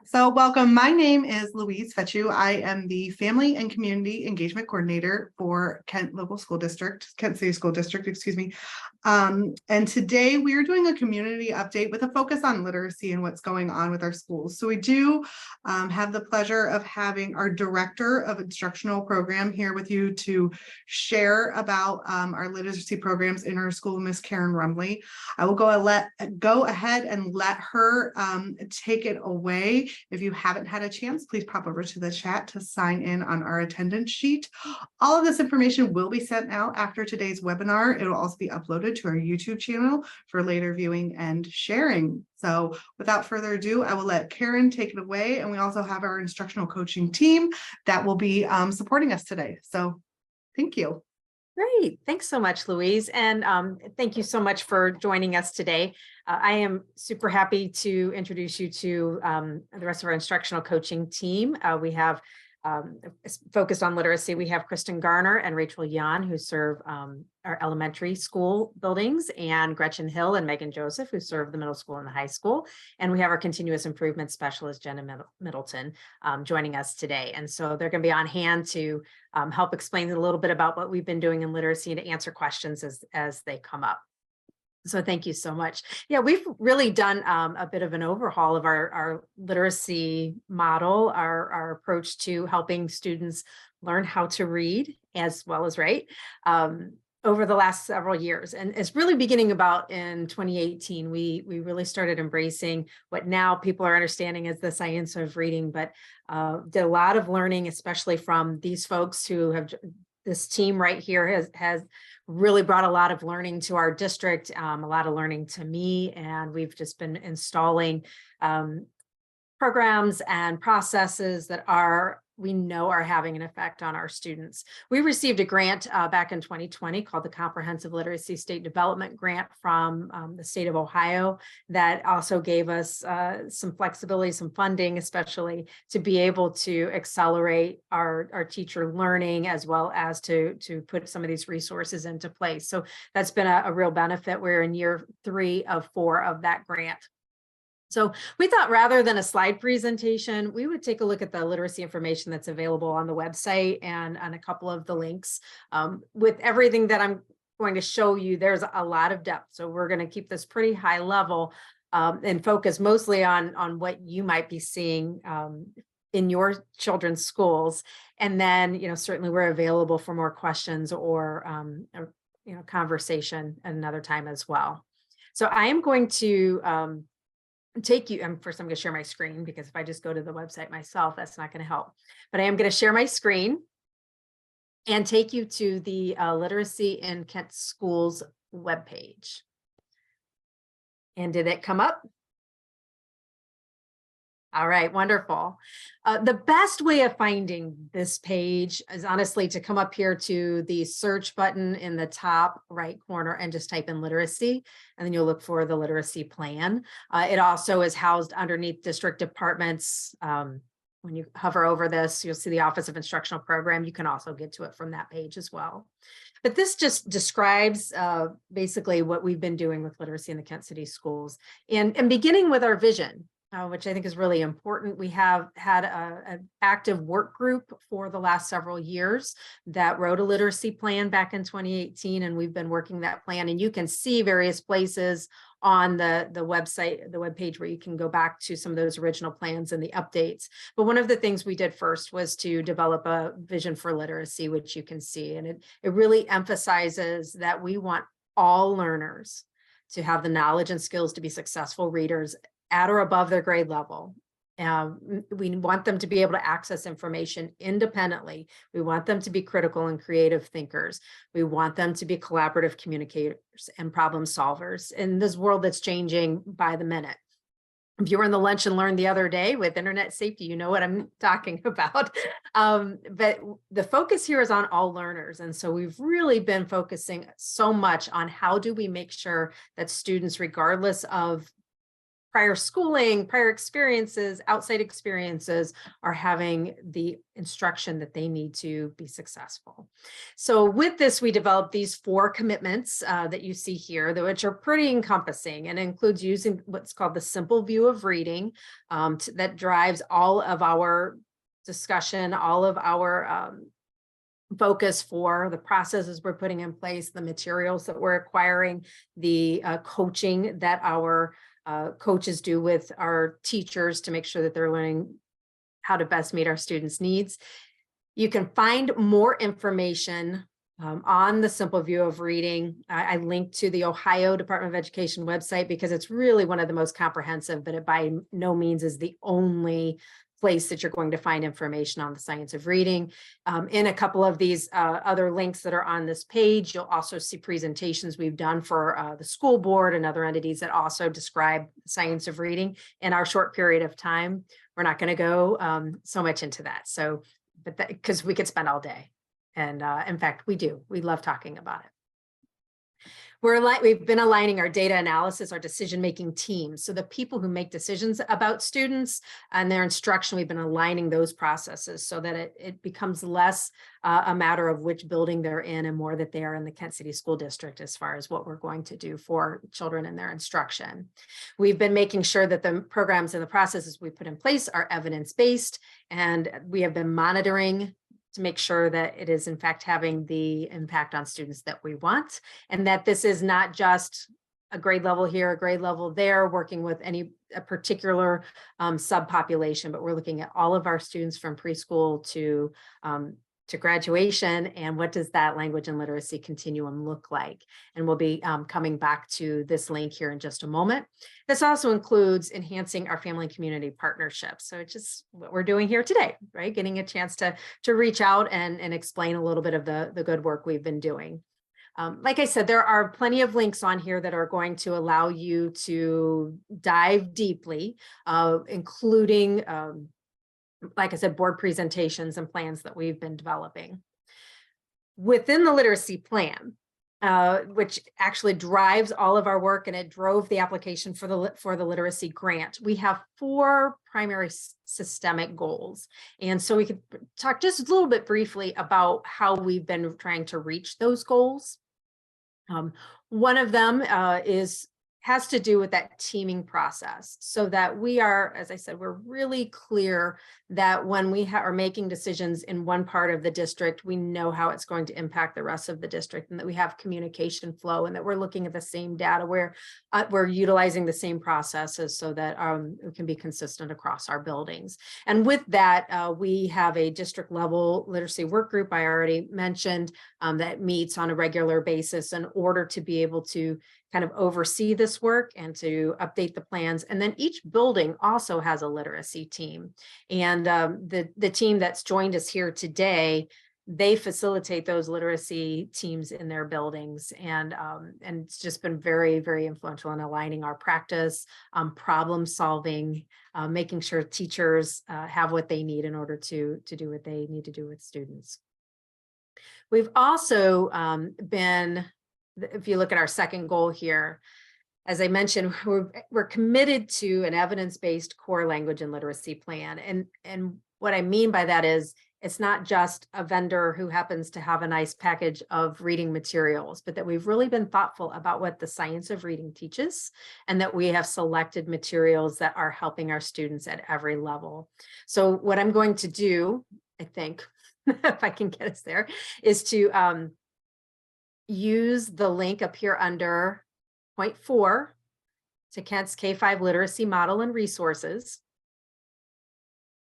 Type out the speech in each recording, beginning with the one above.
So welcome. My name is Louise Fetchu. I am the Family and Community Engagement Coordinator for Kent City School District, excuse me. And today we are doing a community update with a focus on literacy and what's going on with our schools. So we do have the pleasure of having our Director of Instructional Program here with you to share about our literacy programs in our school, Miss Karen Rumley. I will go ahead and let her take it away. If you haven't had a chance, please pop over to the chat to sign in on our attendance sheet. All of this information will be sent out after today's webinar. It will also be uploaded to our YouTube channel for later viewing and sharing. So without further ado, I will let Karen take it away. And we also have our instructional coaching team that will be supporting us today. So thank you. Great. Thanks so much, Louise. And thank you so much for joining us today. I am super happy to introduce you to the rest of our instructional coaching team. We have focused on literacy. We have Kristen Garner and Rachel Yan, who serve our elementary school buildings, and Gretchen Hill and Megan Joseph, who serve the middle school and the high school. And we have our continuous improvement specialist, Jenna Middleton, joining us today. And so they're going to be on hand to help explain a little bit about what we've been doing in literacy and to answer questions as they come up. So thank you so much. Yeah, we've really done a bit of an overhaul of our literacy model, our approach to helping students learn how to read as well as write over the last several years. And it's really beginning about in 2018, we really started embracing what now people are understanding as the science of reading, but did a lot of learning, especially from these folks who have this team right here has really brought a lot of learning to our district, a lot of learning to me, and we've just been installing programs and processes that we know are having an effect on our students. We received a grant back in 2020 called the Comprehensive Literacy State Development Grant from the state of Ohio that also gave us some flexibility, some funding, especially to be able to accelerate our teacher learning as well as to put some of these resources into place. So that's been a real benefit. We're in year 3 of 4 of that grant. So we thought rather than a slide presentation, we would take a look at the literacy information that's available on the website and on a couple of the links. With everything that I'm going to show you, there's a lot of depth. So we're going to keep this pretty high level and focus mostly on what you might be seeing in your children's schools. And then, certainly we're available for more questions or conversation at another time as well. So I am going to take you, first I'm going to share my screen because if I just go to the website myself, that's not going to help. But I am going to share my screen and take you to the Literacy in Kent Schools webpage. And did it come up? All right, wonderful. The best way of finding this page is honestly to come up here to the search button in the top right corner and just type in literacy, and then you'll look for the literacy plan. It also is housed underneath district departments. When you hover over this, you'll see the Office of Instructional Program. You can also get to it from that page as well. But this just describes basically what we've been doing with literacy in the Kent City schools, and beginning with our vision. Which I think is really important. We have had an active work group for the last several years that wrote a literacy plan back in 2018, and we've been working that plan. And you can see various places on the website, the webpage, where you can go back to some of those original plans and the updates. But one of the things we did first was to develop a vision for literacy, which you can see. And it really emphasizes that we want all learners to have the knowledge and skills to be successful readers at or above their grade level. We want them to be able to access information independently. We want them to be critical and creative thinkers. We want them to be collaborative communicators and problem solvers in this world that's changing by the minute. If you were in the lunch and learn the other day with internet safety, you know what I'm talking about. But the focus here is on all learners. And so we've really been focusing so much on how do we make sure that students, regardless of prior schooling, prior experiences, outside experiences are having the instruction that they need to be successful. So with this, we developed these 4 commitments that you see here, which are pretty encompassing, and includes using what's called the simple view of reading that drives all of our discussion, all of our focus for the processes we're putting in place, the materials that we're acquiring, the coaching that our coaches do with our teachers to make sure that they're learning how to best meet our students' needs. You can find more information on the simple view of reading. I linked to the Ohio Department of Education website because it's really one of the most comprehensive, but it by no means is the only place that you're going to find information on the science of reading. In a couple of these other links that are on this page, you'll also see presentations we've done for the school board and other entities that also describe the science of reading in our short period of time. We're not going to go so much into that. So, but because we could spend all day. And in fact, we do. We love talking about it. We've been aligning our data analysis, our decision-making teams. So the people who make decisions about students and their instruction, we've been aligning those processes so that it becomes less a matter of which building they're in and more that they are in the Kent City School District as far as what we're going to do for children and their instruction. We've been making sure that the programs and the processes we put in place are evidence-based, and we have been monitoring to make sure that it is in fact having the impact on students that we want, and that this is not just a grade level here, a grade level there, working with a particular subpopulation, but we're looking at all of our students from preschool to graduation, and what does that language and literacy continuum look like? And we'll be coming back to this link here in just a moment. This also includes enhancing our family and community partnerships. So it's just what we're doing here today, right? Getting a chance to reach out and explain a little bit of the good work we've been doing. Like I said, there are plenty of links on here that are going to allow you to dive deeply, including like I said, board presentations and plans that we've been developing. Within the literacy plan, which actually drives all of our work, and it drove the application for the literacy grant, we have 4 primary systemic goals. And so we could talk just a little bit briefly about how we've been trying to reach those goals. One of them has to do with that teaming process, so that we are, as I said, we're really clear that when we are making decisions in one part of the district, we know how it's going to impact the rest of the district, and that we have communication flow, and that we're looking at the same data, where we're utilizing the same processes so that it can be consistent across our buildings. And with that, we have a district level literacy work group I already mentioned that meets on a regular basis in order to be able to kind of oversee this work and to update the plans. And then each building also has a literacy team. And the team that's joined us here today, they facilitate those literacy teams in their buildings. And it's just been very, very influential in aligning our practice, problem solving, making sure teachers have what they need in order to do what they need to do with students. We've also if you look at our second goal here, as I mentioned, we're committed to an evidence-based core language and literacy plan. And what I mean by that is, it's not just a vendor who happens to have a nice package of reading materials, but that we've really been thoughtful about what the science of reading teaches, and that we have selected materials that are helping our students at every level. So what I'm going to do, I think, if I can get us there, is to use the link up here under point 4 to Kent's K-5 literacy model and resources,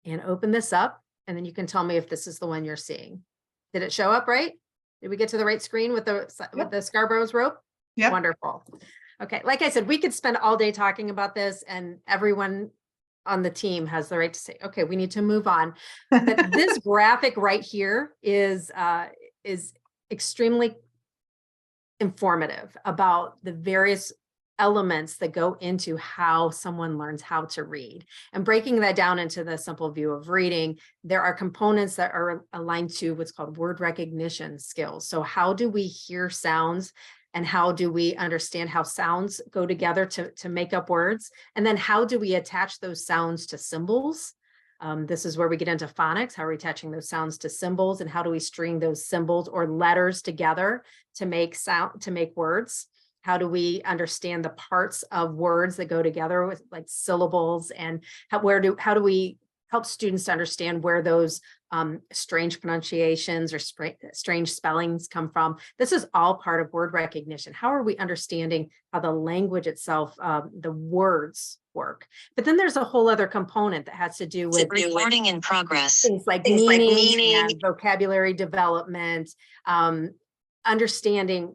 and open this up, and then you can tell me if this is the one you're seeing. Did it show up right? Did we get to the right screen with the Scarborough's rope? Yeah. Wonderful. Okay, like I said, we could spend all day talking about this, and everyone on the team has the right to say, okay, we need to move on. But this graphic right here is extremely informative about the various elements that go into how someone learns how to read. And breaking that down into the simple view of reading, there are components that are aligned to what's called word recognition skills. So how do we hear sounds And how do we understand how sounds go together to make up words? And then how do we attach those sounds to symbols? This is where we get into phonics. How are we attaching those sounds to symbols, and how do we string those symbols or letters together to make words? How do we understand the parts of words that go together with like syllables, and how do we help students to understand where those strange pronunciations or strange spellings come from? This is all part of word recognition. How are we understanding how the language itself, the words work? But then there's a whole other component that has to do with recording in progress. Things like meaning and vocabulary development, understanding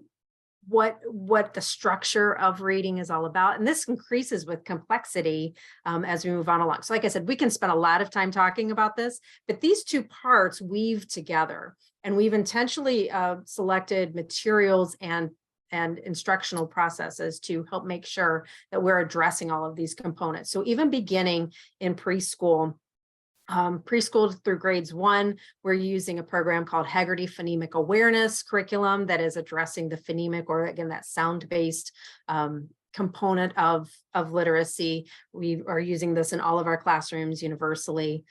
what the structure of reading is all about. And this increases with complexity as we move on along. So like I said, we can spend a lot of time talking about this, but these two parts weave together, and we've intentionally selected materials and instructional processes to help make sure that we're addressing all of these components. So even beginning in preschool, preschool through grades 1, we're using a program called Haggerty Phonemic Awareness curriculum that is addressing the phonemic, or again, that sound-based component of literacy. We are using this in all of our classrooms universally.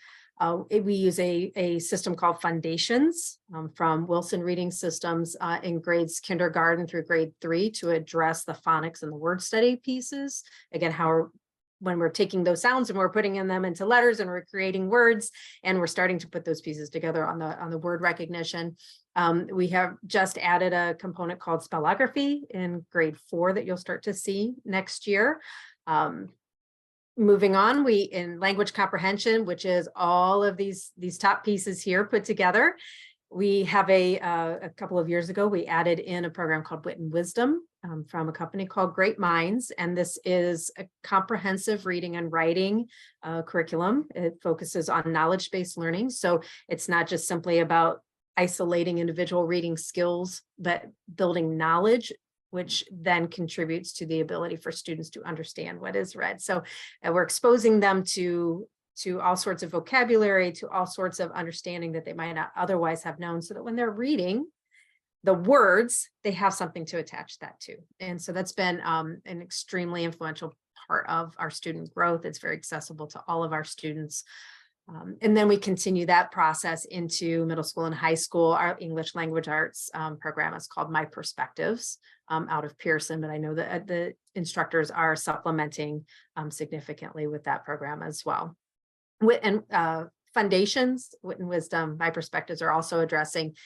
We use a system called Foundations from Wilson Reading Systems in grades kindergarten through grade 3 to address the phonics and the word study pieces. Again, when we're taking those sounds and we're putting them into letters and we're creating words, and we're starting to put those pieces together on the word recognition. We have just added a component called spellography in grade 4 that you'll start to see next year. Moving on, in language comprehension, which is all of these top pieces here put together. We have a couple of years ago, we added in a program called Wit and Wisdom from a company called Great Minds. And this is a comprehensive reading and writing curriculum. It focuses on knowledge-based learning. So it's not just simply about isolating individual reading skills, but building knowledge, which then contributes to the ability for students to understand what is read. So we're exposing them to all sorts of vocabulary, to all sorts of understanding that they might not otherwise have known, so that when they're reading the words, they have something to attach that to. And so that's been an extremely influential part of our student growth. It's very accessible to all of our students. And then we continue that process into middle school and high school. Our English language arts program is called My Perspectives out of Pearson, but I know that the instructors are supplementing significantly with that program as well. Wit and Foundations, Wit and Wisdom, My Perspectives are also addressing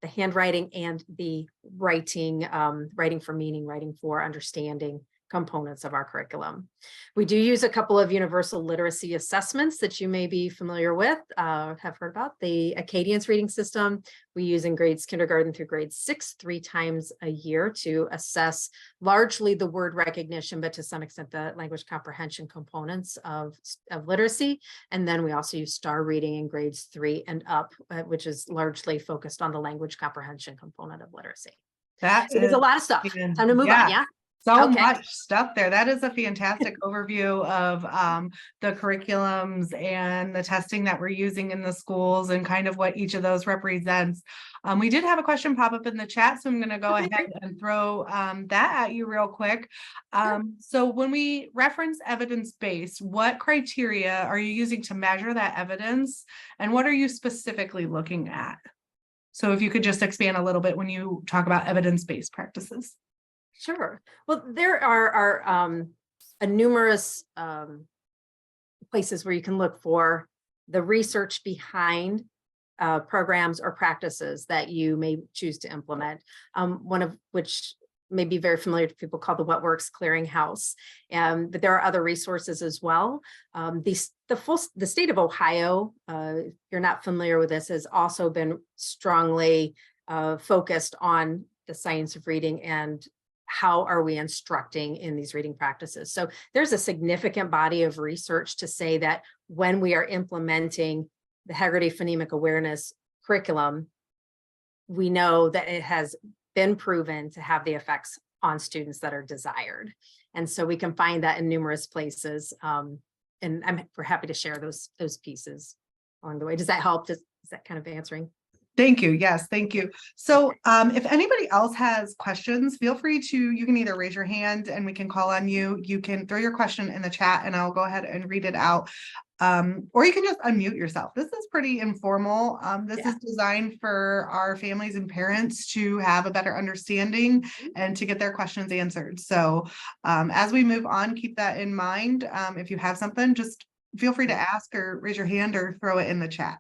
the handwriting and the writing, writing for meaning, writing for understanding components of our curriculum. We do use a couple of universal literacy assessments that you may be familiar with, have heard about. The Acadience reading system we use in grades kindergarten through grade 6, 3 times a year to assess largely the word recognition, but to some extent the language comprehension components of literacy. And then we also use STAR reading in grades 3 and up, which is largely focused on the language comprehension component of literacy. So there's a lot of stuff. Time to move on, yeah? So much stuff there. That is a fantastic overview of the curriculums and the testing that we're using in the schools and kind of what each of those represents. We did have a question pop up in the chat, so I'm going to go ahead and throw that at you real quick. So when we reference evidence-based, what criteria are you using to measure that evidence, and what are you specifically looking at? So if you could just expand a little bit when you talk about evidence-based practices. Sure. Well, there are numerous places where you can look for the research behind programs or practices that you may choose to implement. One of which may be very familiar to people, called the What Works Clearinghouse. But there are other resources as well. The state of Ohio, if you're not familiar with this, has also been strongly focused on the science of reading and how are we instructing in these reading practices. So there's a significant body of research to say that when we are implementing the Haggerty Phonemic Awareness curriculum, we know that it has been proven to have the effects on students that are desired. And so we can find that in numerous places. And we're happy to share those pieces along the way. Does that help? Is that kind of answering? Thank you. Yes, thank you. So if anybody else has questions, feel free to, you can either raise your hand and we can call on you. You can throw your question in the chat and I'll go ahead and read it out. Or you can just unmute yourself. This is pretty informal. This is designed for our families and parents to have a better understanding and to get their questions answered. So as we move on, keep that in mind. If you have something, just feel free to ask or raise your hand or throw it in the chat.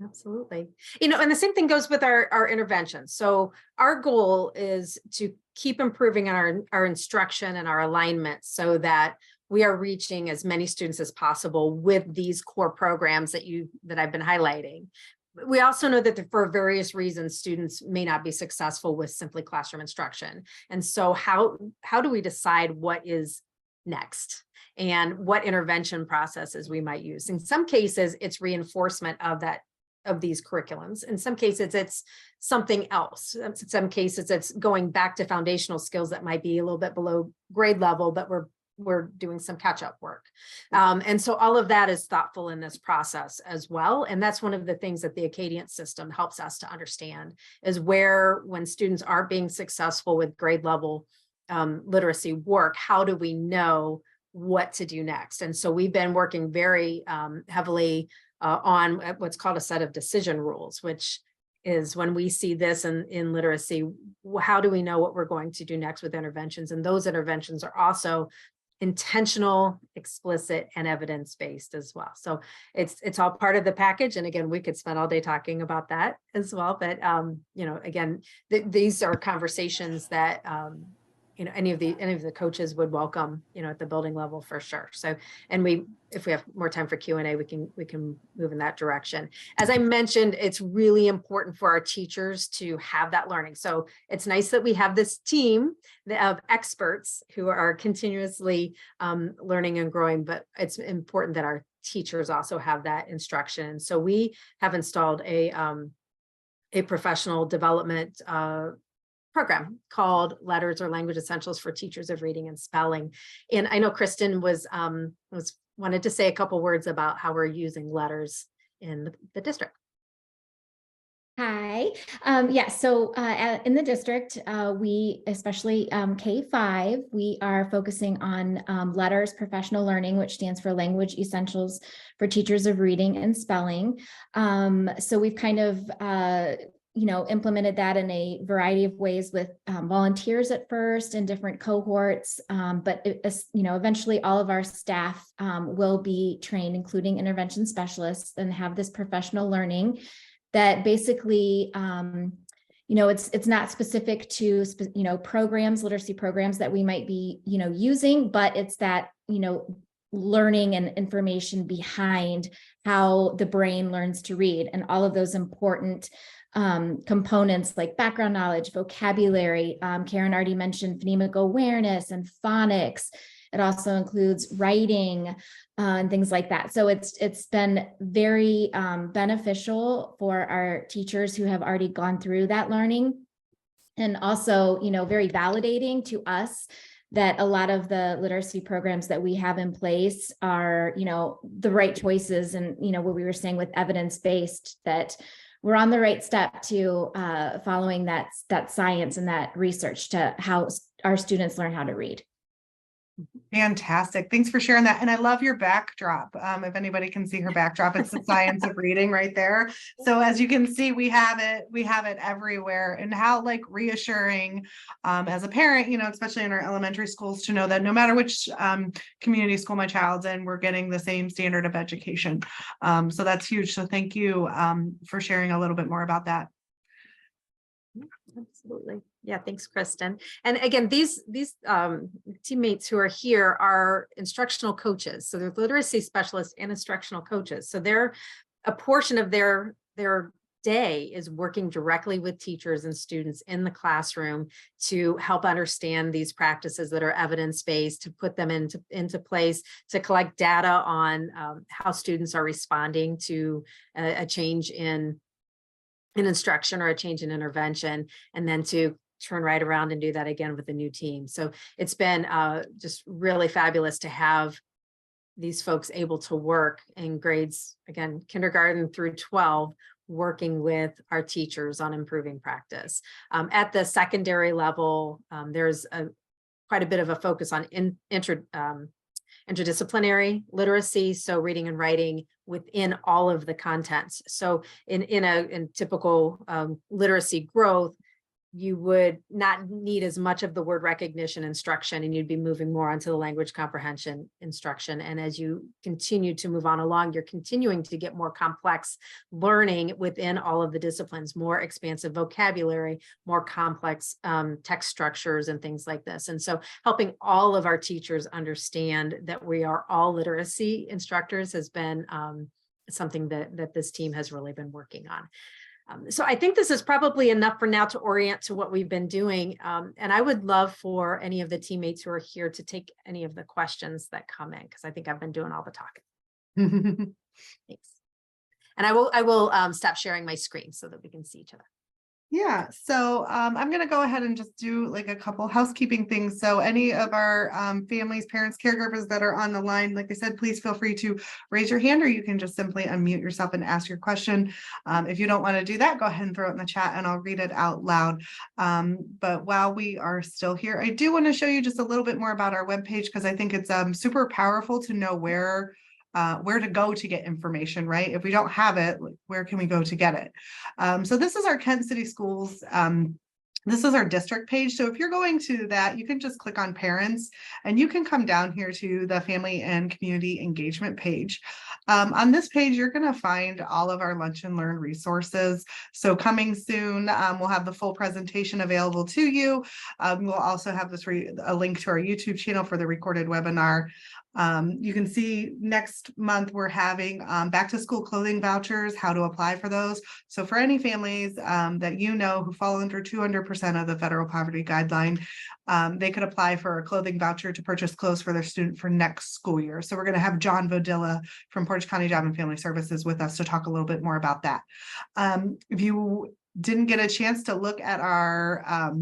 Absolutely. And the same thing goes with our interventions. So our goal is to keep improving on our instruction and our alignment so that we are reaching as many students as possible with these core programs that I've been highlighting. We also know that for various reasons, students may not be successful with simply classroom instruction. And so how do we decide what is next and what intervention processes we might use? In some cases, it's reinforcement of these curriculums. In some cases, it's something else. In some cases, it's going back to foundational skills that might be a little bit below grade level, but we're doing some catch-up work. And so all of that is thoughtful in this process as well. And that's one of the things that the Acadient system helps us to understand is where, when students aren't being successful with grade level literacy work, how do we know what to do next? And so we've been working very heavily on what's called a set of decision rules, which is when we see this in literacy, how do we know what we're going to do next with interventions? And those interventions are also intentional, explicit, and evidence-based as well. So it's all part of the package. And again, we could spend all day talking about that as well. But again, these are conversations that any of the coaches would welcome, at the building level for sure. So, and if we have more time for Q&A, we can move in that direction. As I mentioned, it's really important for our teachers to have that learning. So it's nice that we have this team of experts who are continuously learning and growing, but it's important that our teachers also have that instruction. So we have installed a professional development program called Letters or Language Essentials for Teachers of Reading and Spelling. And I know Kristen wanted to say a couple words about how we're using letters in the district. Hi. So in the district, we, especially K-5, we are focusing on letters professional learning, which stands for Language Essentials for Teachers of Reading and Spelling. So we've kind of implemented that in a variety of ways with volunteers at first and different cohorts. But eventually all of our staff will be trained, including intervention specialists, and have this professional learning that basically, it's not specific to, programs, literacy programs that we might be, using, but it's that, learning and information behind how the brain learns to read, and all of those important components like background knowledge, vocabulary. Karen already mentioned phonemic awareness and phonics. It also includes writing and things like that. So it's been very beneficial for our teachers who have already gone through that learning, and also, very validating to us that a lot of the literacy programs that we have in place are, the right choices, and, what we were saying with evidence-based, that we're on the right step to following that science and that research to how our students learn how to read. Fantastic. Thanks for sharing that. And I love your backdrop. If anybody can see her backdrop, it's the science of reading right there. So as you can see, we have it everywhere. And how reassuring as a parent, especially in our elementary schools, to know that no matter which community school my child's in, we're getting the same standard of education. So that's huge. So thank you for sharing a little bit more about that. Absolutely. Yeah, thanks, Kristen. And again, these teammates who are here are instructional coaches. So they're literacy specialists and instructional coaches. So they're a portion of their day is working directly with teachers and students in the classroom to help understand these practices that are evidence-based, to put them into place, to collect data on how students are responding to a change in instruction or a change in intervention, and then to turn right around and do that again with the new team. So it's been just really fabulous to have these folks able to work in grades, again, kindergarten through 12, working with our teachers on improving practice. At the secondary level, there's quite a bit of a focus on interdisciplinary literacy, so reading and writing within all of the contents. So in typical literacy growth, you would not need as much of the word recognition instruction, and you'd be moving more onto the language comprehension instruction. And as you continue to move on along, you're continuing to get more complex learning within all of the disciplines, more expansive vocabulary, more complex text structures and things like this. And so helping all of our teachers understand that we are all literacy instructors has been something that this team has really been working on. So I think this is probably enough for now to orient to what we've been doing. And I would love for any of the teammates who are here to take any of the questions that come in, because I think I've been doing all the talking. Thanks. And I will stop sharing my screen so that we can see each other. Yeah, so I'm going to go ahead and just do like a couple housekeeping things. So any of our families, parents, caregivers that are on the line, like I said, please feel free to raise your hand, or you can just simply unmute yourself and ask your question. If you don't want to do that, go ahead and throw it in the chat and I'll read it out loud. But while we are still here, I do want to show you just a little bit more about our webpage, because I think it's super powerful to know where to go to get information, right? If we don't have it, where can we go to get it? So this is our Kent City Schools. This is our district page. So if you're going to that, you can just click on parents and you can come down here to the family and community engagement page. On this page, you're going to find all of our Lunch and Learn resources. So coming soon, we'll have the full presentation available to you. We'll also have a link to our YouTube channel for the recorded webinar. You can see next month we're having back to school clothing vouchers, how to apply for those. So for any families that you know who fall under 200% of the federal poverty guideline, they could apply for a clothing voucher to purchase clothes for their student for next school year. So we're going to have John Vodilla from Portage County Job and Family Services with us to talk a little bit more about that. If you didn't get a chance to look at our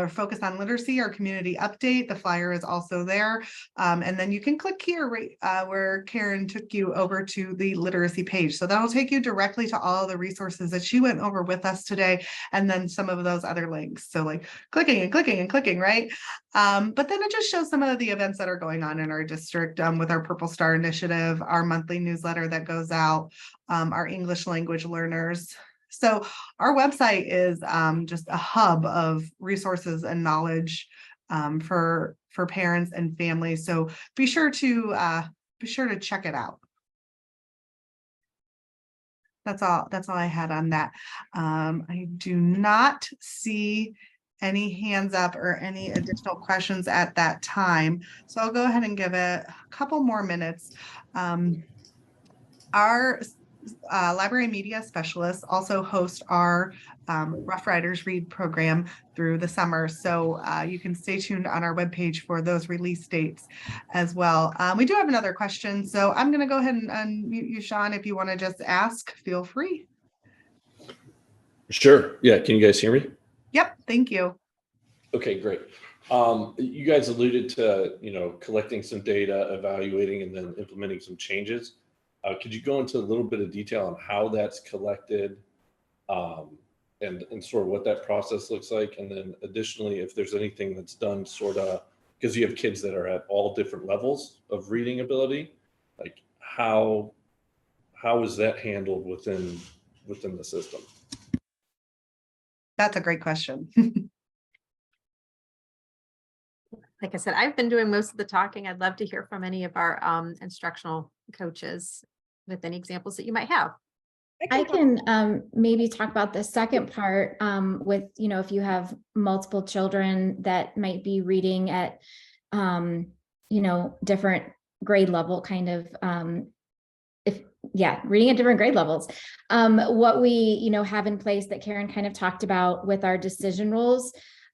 focus on literacy, our community update, the flyer is also there. And then you can click here right where Karen took you over to the literacy page. So that'll take you directly to all the resources that she went over with us today, and then some of those other links. So like clicking and clicking and clicking, right? But then it just shows some of the events that are going on in our district with our Purple Star Initiative, our monthly newsletter that goes out, our English language learners. So our website is just a hub of resources and knowledge for parents and families. So be sure to check it out. That's all I had on that. I do not see any hands up or any additional questions at that time. So I'll go ahead and give it a couple more minutes. Our library media specialists also host our Rough Riders Read program through the summer. So you can stay tuned on our webpage for those release dates as well. We do have another question. So I'm going to go ahead and unmute you, Sean. If you want to just ask, feel free. Sure. Yeah. Can you guys hear me? Yep. Thank you. Okay, great. You guys alluded to, collecting some data, evaluating, and then implementing some changes. Could you go into a little bit of detail on how that's collected and sort of what that process looks like? And then additionally, if there's anything that's done sort of, because you have kids that are at all different levels of reading ability, like how is that handled within the system? That's a great question. Like I said, I've been doing most of the talking. I'd love to hear from any of our instructional coaches with any examples that you might have. I can maybe talk about the second part with, if you have multiple children that might be reading at, different grade level kind of, reading at different grade levels. What we, have in place that Karen kind of talked about with our decision rules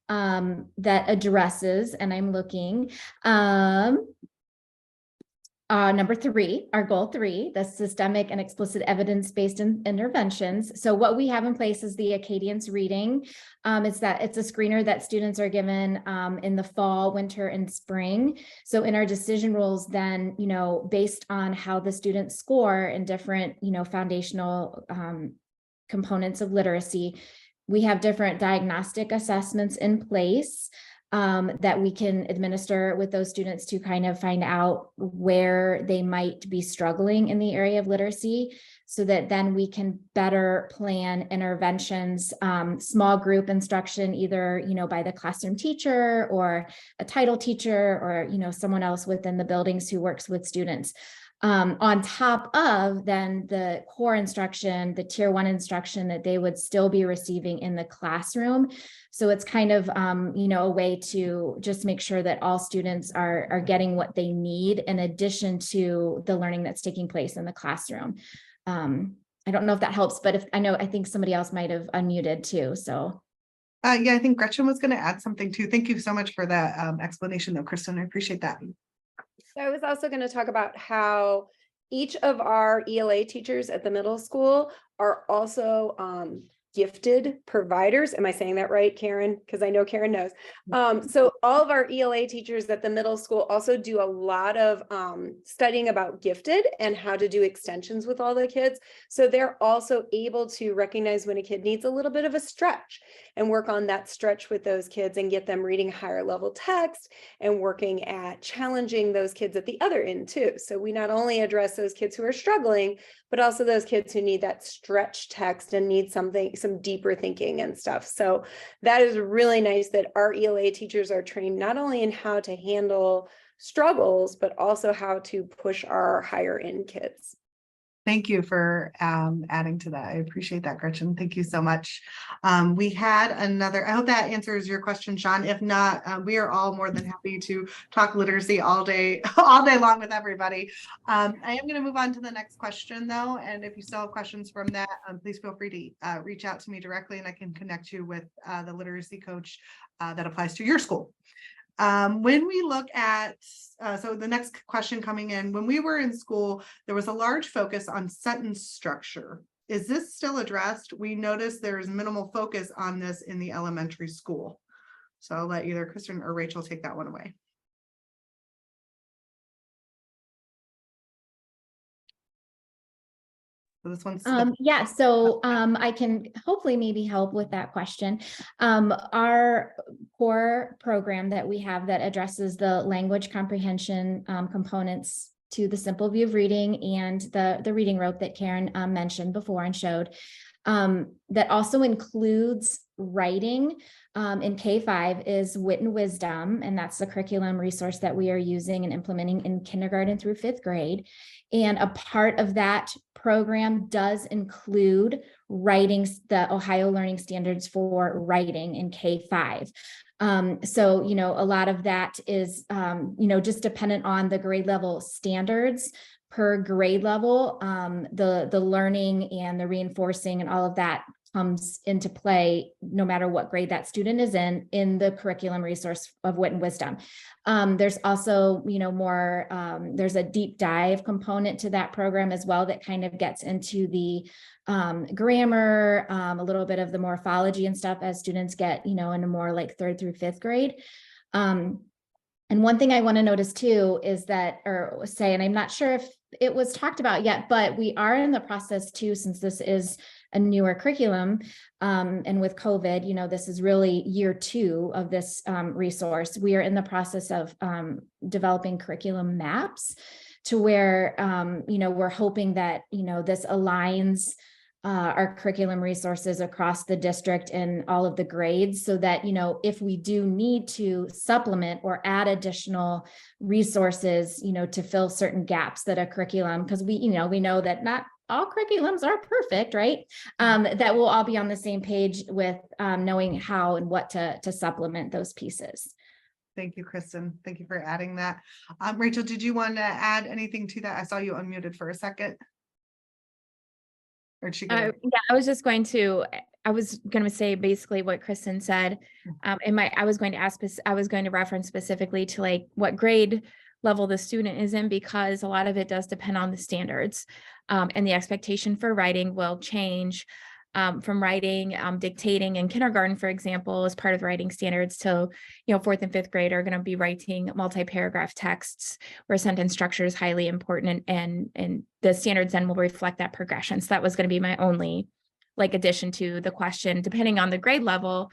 that addresses, and I'm looking, Number 3, our goal 3, the systemic and explicit evidence-based interventions. So what we have in place is the Acadience reading. It's a screener that students are given in the fall, winter, and spring. So in our decision rules, then, based on how the students score in different, foundational components of literacy, we have different diagnostic assessments in place that we can administer with those students to kind of find out where they might be struggling in the area of literacy, so that then we can better plan interventions, small group instruction, either, by the classroom teacher or a title teacher or, someone else within the buildings who works with students. On top of then the core instruction, the tier 1 instruction that they would still be receiving in the classroom. So it's kind of, a way to just make sure that all students are getting what they need in addition to the learning that's taking place in the classroom. I don't know if that helps, but I think somebody else might have unmuted too, so. Yeah, I think Gretchen was going to add something too. Thank you so much for that explanation though, Kristen. I appreciate that. I was also going to talk about how each of our ELA teachers at the middle school are also gifted providers. Am I saying that right, Karen? Because I know Karen knows. So all of our ELA teachers at the middle school also do a lot of studying about gifted and how to do extensions with all the kids. So they're also able to recognize when a kid needs a little bit of a stretch and work on that stretch with those kids and get them reading higher level text and working at challenging those kids at the other end too. So we not only address those kids who are struggling, but also those kids who need that stretch text and need some deeper thinking and stuff. So that is really nice that our ELA teachers are trained not only in how to handle struggles, but also how to push our higher end kids. Thank you for adding to that. I appreciate that, Gretchen. Thank you so much. We had another, I hope that answers your question, Sean. If not, we are all more than happy to talk literacy all day long with everybody. I am going to move on to the next question though. And if you still have questions from that, please feel free to reach out to me directly and I can connect you with the literacy coach that applies to your school. When we look at, so the next question coming in, when we were in school, there was a large focus on sentence structure. Is this still addressed? We noticed there's minimal focus on this in the elementary school. So I'll let either Kristen or Rachel take that one away. So this one's I can hopefully maybe help with that question. Our core program that we have that addresses the language comprehension components to the simple view of reading and the reading rope that Karen mentioned before and showed, that also includes writing in K-5 is Wit and Wisdom, and that's the curriculum resource that we are using and implementing in kindergarten through 5th grade. And a part of that program does include writing the Ohio Learning Standards for writing in K-5. So, a lot of that is, just dependent on the grade level standards per grade level. The learning and the reinforcing and all of that comes into play no matter what grade that student is in the curriculum resource of Wit and Wisdom. There's also, there's a deep dive component to that program as well that kind of gets into the grammar, a little bit of the morphology and stuff as students get, into more like 3rd through 5th grade. And one thing I want to notice too is that, and I'm not sure if it was talked about yet, but we are in the process too, since this is a newer curriculum, and with COVID, this is really year 2 of this resource. We are in the process of developing curriculum maps to where, we're hoping that, this aligns our curriculum resources across the district and all of the grades so that, if we do need to supplement or add additional resources, to fill certain gaps that a curriculum, because we know that not all curriculums are perfect, right? That we'll all be on the same page with knowing how and what to supplement those pieces. Thank you, Kristen. Thank you for adding that. Rachel, did you want to add anything to that? I saw you unmuted for a second. Or did she go? Yeah, I was going to say basically what Kristen said. I was going to reference specifically to like what grade level the student is in, because a lot of it does depend on the standards. And the expectation for writing will change from writing, dictating in kindergarten, for example, as part of writing standards, till, fourth and fifth grade are going to be writing multi-paragraph texts where sentence structure is highly important, and the standards then will reflect that progression. So that was going to be my only addition to the question. Depending on the grade level,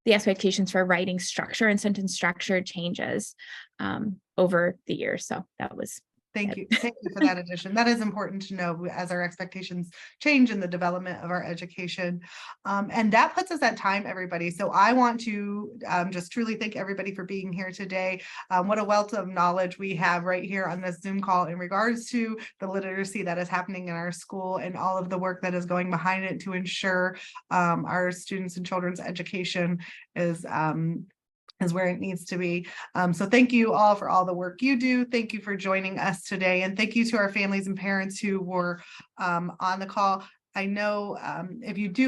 the expectations for writing structure and sentence structure changes over the years. So that was Thank you. Thank you for that addition. That is important to know as our expectations change in the development of our education. And that puts us at time, everybody. So I want to just truly thank everybody for being here today. What a wealth of knowledge we have right here on this Zoom call in regards to the literacy that is happening in our school and all of the work that is going behind it to ensure our students and children's education is where it needs to be. So thank you all for all the work you do. Thank you for joining us today. And thank you to our families and parents who were on the call. I know if you do